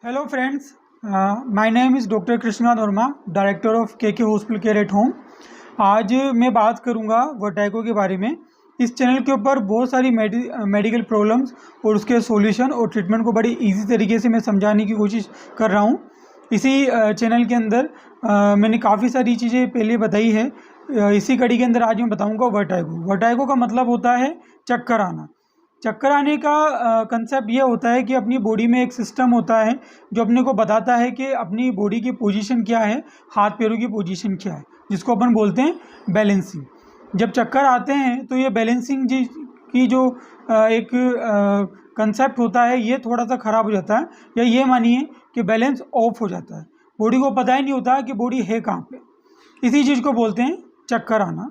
Hello friends, my name is doctor Krishna Verma, director of के hospital care at home. आज मैं बात करूंगा वर्टिगो के बारे में। इस चैनल के ऊपर बहुत सारी मेडिकल प्रॉब्लम्स और उसके सॉल्यूशन और ट्रीटमेंट को बड़ी इजी तरीके से मैं समझाने की कोशिश कर रहा हूं। इसी चैनल के अंदर मैंने काफ़ी सारी चीज़ें पहले बताई है। इसी कड़ी के अंदर आज मैं बताऊँगा वर्टिगो का मतलब होता है चक्कर आना। चक्कर आने का कंसेप्ट ये होता है कि अपनी बॉडी में एक सिस्टम होता है जो अपने को बताता है कि अपनी बॉडी की पोजीशन क्या है, हाथ पैरों की पोजीशन क्या है, जिसको अपन बोलते हैं बैलेंसिंग। जब चक्कर आते हैं तो ये बैलेंसिंग की जो एक कंसेप्ट होता है ये थोड़ा सा ख़राब हो जाता है, या ये मानिए कि बैलेंस ऑफ हो जाता है। बॉडी को पता ही नहीं होता कि बॉडी है कहाँ पे। इसी चीज़ को बोलते हैं चक्कर आना।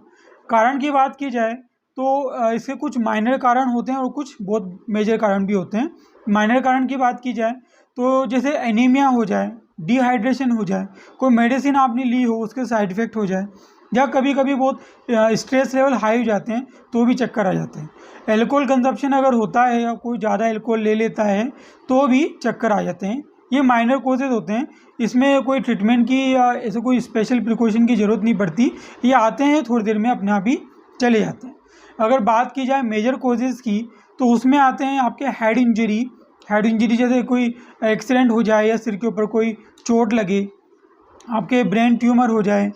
कारण की बात की जाए तो इसके कुछ माइनर कारण होते हैं और कुछ बहुत मेजर कारण भी होते हैं। माइनर कारण की बात की जाए तो जैसे एनीमिया हो जाए, डिहाइड्रेशन हो जाए, कोई मेडिसिन आपने ली हो उसके साइड इफ़ेक्ट हो जाए, या कभी कभी बहुत स्ट्रेस लेवल हाई हो जाते हैं तो भी चक्कर आ जाते हैं। एल्कोहल कंजप्शन अगर होता है या कोई ज़्यादा एल्कोहल ले लेता है तो भी चक्कर आ जाते हैं। ये माइनर कोजेज होते हैं, इसमें कोई ट्रीटमेंट की या ऐसे कोई स्पेशल प्रिकॉशन की ज़रूरत नहीं पड़ती। ये आते हैं थोड़ी देर में अपने आप ही चले जाते हैं। अगर बात की जाए मेजर कोजेज़ की तो उसमें आते हैं आपके हेड इंजरी जैसे कोई एक्सीडेंट हो जाए या सिर के ऊपर कोई चोट लगे, आपके ब्रेन ट्यूमर हो जाए,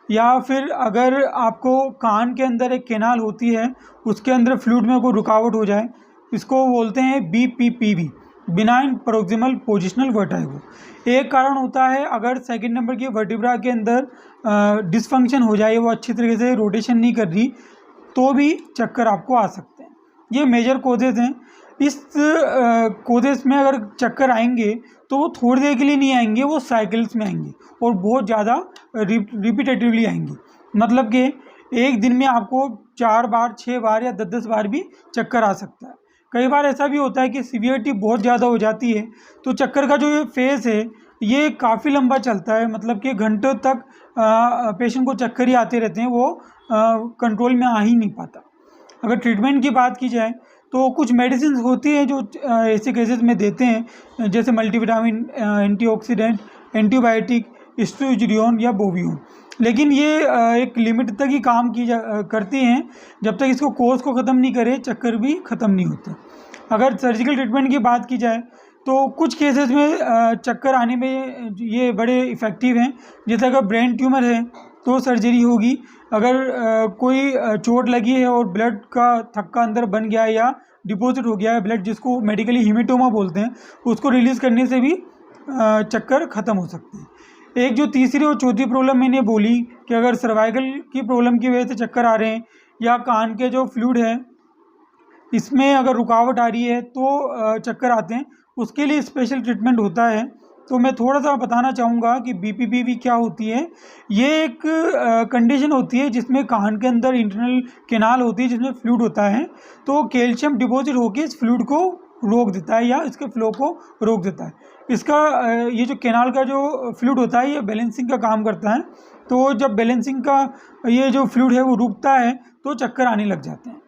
या फिर अगर आपको कान के अंदर एक कैनाल होती है उसके अंदर फ्लूइड में कोई रुकावट हो जाए, इसको बोलते हैं BPPV, benign proximal positional vertigo. एक कारण होता है अगर सेकंड नंबर की वर्टिब्रा के अंदर डिसफंक्शन हो जाए, वो अच्छी तरीके से रोटेशन नहीं कर रही, तो भी चक्कर आपको आ सकते हैं। ये मेजर कोजेज़ हैं। इस कोजेज़ में अगर चक्कर आएंगे तो वो थोड़ी देर के लिए नहीं आएंगे, वो साइकिल्स में आएंगे और बहुत ज़्यादा रिपीटेटिवली आएंगे। मतलब कि एक दिन में आपको 4 बार 6 बार या 10 बार भी चक्कर आ सकता है। कई बार ऐसा भी होता है कि सीवियरिटी बहुत ज़्यादा हो जाती है तो चक्कर का जो ये फेज़ है ये काफ़ी लंबा चलता है, मतलब कि घंटों तक पेशेंट को चक्कर ही आते रहते हैं, वो कंट्रोल में आ ही नहीं पाता। अगर ट्रीटमेंट की बात की जाए तो कुछ मेडिसिन होती हैं जो ऐसे केसेस में देते हैं, जैसे मल्टीविटामिन, एंटीऑक्सीडेंट, एंटीबायोटिक, स्टोइजिडियोन या बोवियोन। लेकिन ये एक लिमिट तक ही काम करती हैं। जब तक इसको कोर्स को ख़त्म नहीं करे चक्कर भी ख़त्म नहीं होते। अगर सर्जिकल ट्रीटमेंट की बात की जाए तो कुछ केसेस में चक्कर आने में ये बड़े इफ़ेक्टिव हैं। जैसे अगर ब्रेन ट्यूमर है तो सर्जरी होगी। अगर कोई चोट लगी है और ब्लड का थक्का अंदर बन गया है या डिपॉजिट हो गया है ब्लड, जिसको मेडिकली हीमेटोमा बोलते हैं, उसको रिलीज़ करने से भी चक्कर ख़त्म हो सकते हैं। एक जो तीसरी और चौथी प्रॉब्लम मैंने बोली कि अगर सर्वाइकल की प्रॉब्लम की वजह से चक्कर आ रहे हैं या कान के जो फ्लूइड है इसमें अगर रुकावट आ रही है तो चक्कर आते हैं, उसके लिए स्पेशल ट्रीटमेंट होता है। तो मैं थोड़ा सा बताना चाहूँगा कि BPPV क्या होती है। ये एक कंडीशन होती है जिसमें कान के अंदर इंटरनल कैनाल होती है जिसमें फ्लूइड होता है, तो कैल्शियम डिपॉजिट होकर इस फ्लूइड को रोक देता है या इसके फ्लो को रोक देता है। इसका ये जो कैनाल का जो फ्लूइड होता है ये बैलेंसिंग का काम करता है। तो जब बैलेंसिंग का ये जो फ्लूइड है वो रुकता है तो चक्कर आने लग जाते हैं।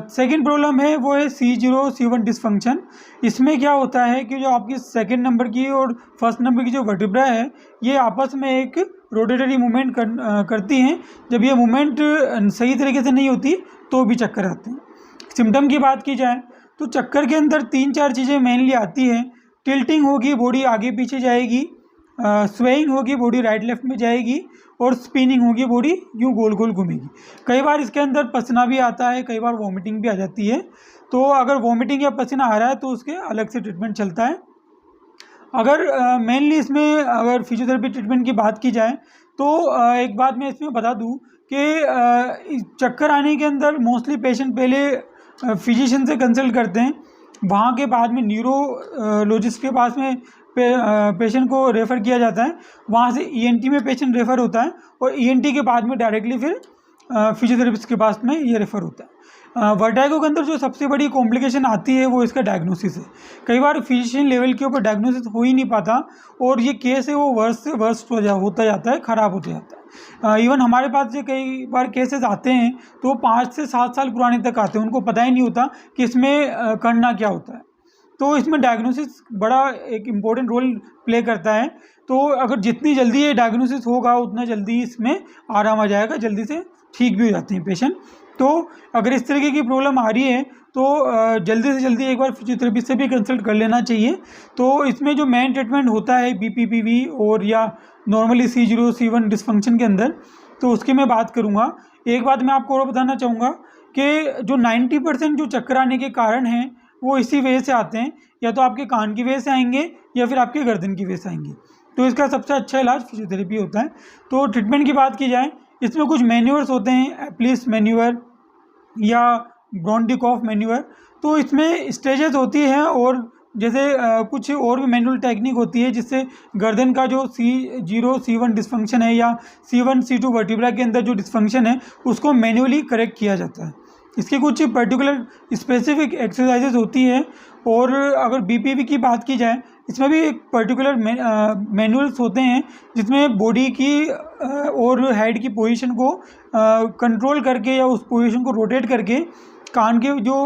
सेकेंड प्रॉब्लम है वो है C0C1 डिसफंक्शन। इसमें क्या होता है कि जो आपकी सेकेंड नंबर की और फर्स्ट नंबर की जो वर्टिब्रा है ये आपस में एक रोटेटरी मूवमेंट करती हैं। जब ये मूवमेंट सही तरीके से नहीं होती तो भी चक्कर आते हैं। सिम्टम की बात की जाए तो चक्कर के अंदर 3-4 चीज़ें मेनली आती हैं। टिल्टिंग होगी, बॉडी आगे पीछे जाएगी, स्वेइंग होगी, बॉडी राइट लेफ्ट में जाएगी, और स्पिनिंग होगी, बॉडी यूँ गोल गोल घूमेगी। कई बार इसके अंदर पसीना भी आता है, कई बार वॉमिटिंग भी आ जाती है। तो अगर वॉमिटिंग या पसीना आ रहा है तो उसके अलग से ट्रीटमेंट चलता है। अगर मेनली इसमें अगर फिजियोथेरेपी ट्रीटमेंट की बात की जाए तो एक बात मैं इसमें बता दूं कि चक्कर आने के अंदर मोस्टली पेशेंट पहले फिजिशियन से कंसल्ट करते हैं, वहाँ के बाद में न्यूरोलॉजिस्ट के पास में पेशेंट को रेफ़र किया जाता है, वहाँ से ENT में पेशेंट रेफ़र होता है और ENT के बाद में डायरेक्टली फिर फिजियोथेरेपिस्ट के पास में ये रेफ़र होता है। वर्टिगो के अंदर जो सबसे बड़ी कॉम्प्लिकेशन आती है वो इसका डायग्नोसिस है। कई बार फिजिशियन लेवल के ऊपर डायग्नोसिस हो ही नहीं पाता और ये केस है वो वर्स्ट से वर्स्ट होता जाता है, ख़राब होता जाता है। इवन हमारे पास जो कई बार केसेस आते हैं तो 5 से 7 साल पुराने तक आते हैं, उनको पता ही नहीं होता कि इसमें करना क्या होता है। तो इसमें डायग्नोसिस बड़ा एक इम्पोर्टेंट रोल प्ले करता है। तो अगर जितनी जल्दी ये डायग्नोसिस होगा उतना जल्दी इसमें आराम आ जाएगा, जल्दी से ठीक भी हो जाते हैं पेशेंट। तो अगर इस तरीके की प्रॉब्लम आ रही है तो जल्दी से जल्दी एक बार फिजियोथेरेपिस्ट से भी कंसल्ट कर लेना चाहिए। तो इसमें जो मेन ट्रीटमेंट होता है BPPV और या नॉर्मली C0 C1 डिस्फंक्शन के अंदर, तो उसकी मैं बात करूँगा। एक बात मैं आपको और बताना चाहूँगा कि जो 90% जो चक्कर आने के कारण हैं वो इसी वजह से आते हैं, या तो आपके कान की वजह से आएंगे या फिर आपके गर्दन की वजह से आएंगे। तो इसका सबसे अच्छा इलाज फिजियोथेरेपी होता है। तो ट्रीटमेंट की बात की जाए, इसमें कुछ मैन्यूअर्स होते हैं, एप्लिस मैन्यूअर या ब्रोंडिकॉफ मैन्यूअर। तो इसमें स्टेजेस होती हैं और जैसे कुछ और भी मैनुअल टेक्निक होती है जिससे गर्दन का जो C0 C1 डिस्फंक्शन है या C1 C2 वर्टिब्रा के अंदर जो डिस्फंक्शन है उसको मैन्युअली करेक्ट किया जाता है। इसकी कुछ पर्टिकुलर स्पेसिफिक एक्सरसाइजेज होती हैं। और अगर BPV की बात की जाए, इसमें भी एक पर्टिकुलर मैनुअल्स होते हैं जिसमें बॉडी की और हेड की पोजीशन को कंट्रोल करके या उस पोजीशन को रोटेट करके कान के जो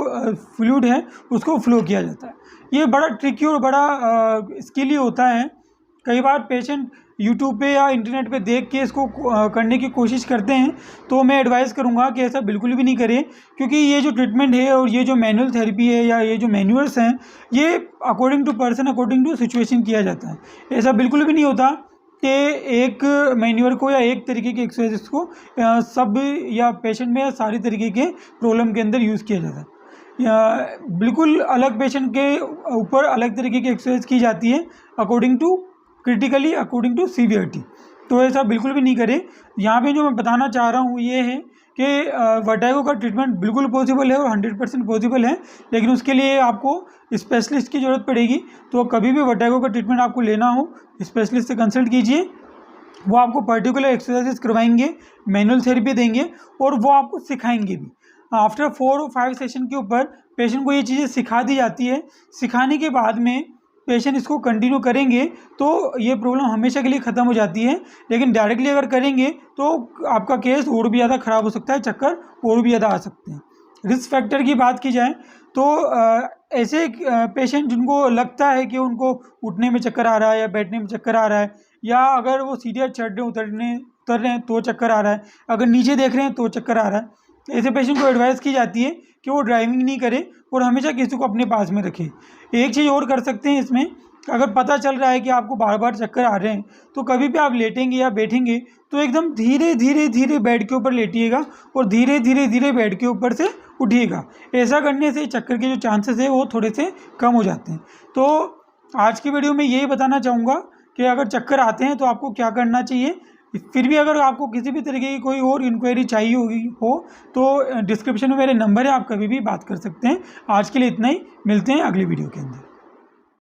फ्लूइड है उसको फ्लो किया जाता है। ये बड़ा ट्रिकी और बड़ा स्किली होता है। कई बार पेशेंट यूट्यूब पे या इंटरनेट पे देख के इसको करने की कोशिश करते हैं, तो मैं एडवाइस करूँगा कि ऐसा बिल्कुल भी नहीं करें, क्योंकि ये जो ट्रीटमेंट है और ये जो मैनुअल थेरेपी है या ये जो मैनुअल्स हैं ये according to person according to situation किया जाता है। ऐसा बिल्कुल भी नहीं होता कि एक मैन्यूअर को या एक तरीके के एक्सरसाइज को सब या पेशेंट में या सारी तरीके के प्रॉब्लम के अंदर यूज़ किया जाता है। बिल्कुल अलग पेशेंट के ऊपर अलग तरीके की एक्सरसाइज की जाती है according to critically, according to severity. तो ऐसा बिल्कुल भी नहीं करें। यहाँ पे जो मैं बताना चाह रहा हूँ ये है कि वर्टिगो का ट्रीटमेंट बिल्कुल पॉसिबल है और 100% पॉसिबल है, लेकिन उसके लिए आपको स्पेशलिस्ट की ज़रूरत पड़ेगी। तो कभी भी वर्टिगो का ट्रीटमेंट आपको लेना हो, स्पेशलिस्ट से कंसल्ट कीजिए। वो आपको पर्टिकुलर एक्सरसाइजेस करवाएंगे, मैनुअल थेरेपी देंगे और वो आपको सिखाएंगे भी। आफ्टर 4 और 5 सेशन के ऊपर पेशेंट को ये चीज़ें सिखा दी जाती है। सिखाने के बाद में पेशेंट इसको कंटिन्यू करेंगे तो ये प्रॉब्लम हमेशा के लिए ख़त्म हो जाती है। लेकिन डायरेक्टली अगर करेंगे तो आपका केस और भी ज़्यादा ख़राब हो सकता है, चक्कर और भी ज़्यादा आ सकते हैं। रिस्क फैक्टर की बात की जाए तो ऐसे पेशेंट जिनको लगता है कि उनको उठने में चक्कर आ रहा है या बैठने में चक्कर आ रहा है, या अगर वो सीढ़ियाँ चढ़ रहे उतर रहे हैं तो चक्कर आ रहा है, अगर नीचे देख रहे हैं तो चक्कर आ रहा है, ऐसे पेशेंट को एडवाइस की जाती है कि वो ड्राइविंग नहीं करे और हमेशा किसी को अपने पास में रखे। एक चीज़ और कर सकते हैं इसमें, अगर पता चल रहा है कि आपको बार बार चक्कर आ रहे हैं तो कभी भी आप लेटेंगे या बैठेंगे तो एकदम धीरे धीरे धीरे बेड के ऊपर लेटिएगा और धीरे धीरे धीरे बेड के ऊपर से उठिएगा। ऐसा करने से चक्कर के जो चांसेस है वो थोड़े से कम हो जाते हैं। तो आज की वीडियो में यही बताना चाहूँगा कि अगर चक्कर आते हैं तो आपको क्या करना चाहिए। फिर भी अगर आपको किसी भी तरीके की कोई और इंक्वायरी चाहिए हो तो डिस्क्रिप्शन में मेरे नंबर है, आप कभी भी बात कर सकते हैं। आज के लिए इतना ही, मिलते हैं अगली वीडियो के अंदर।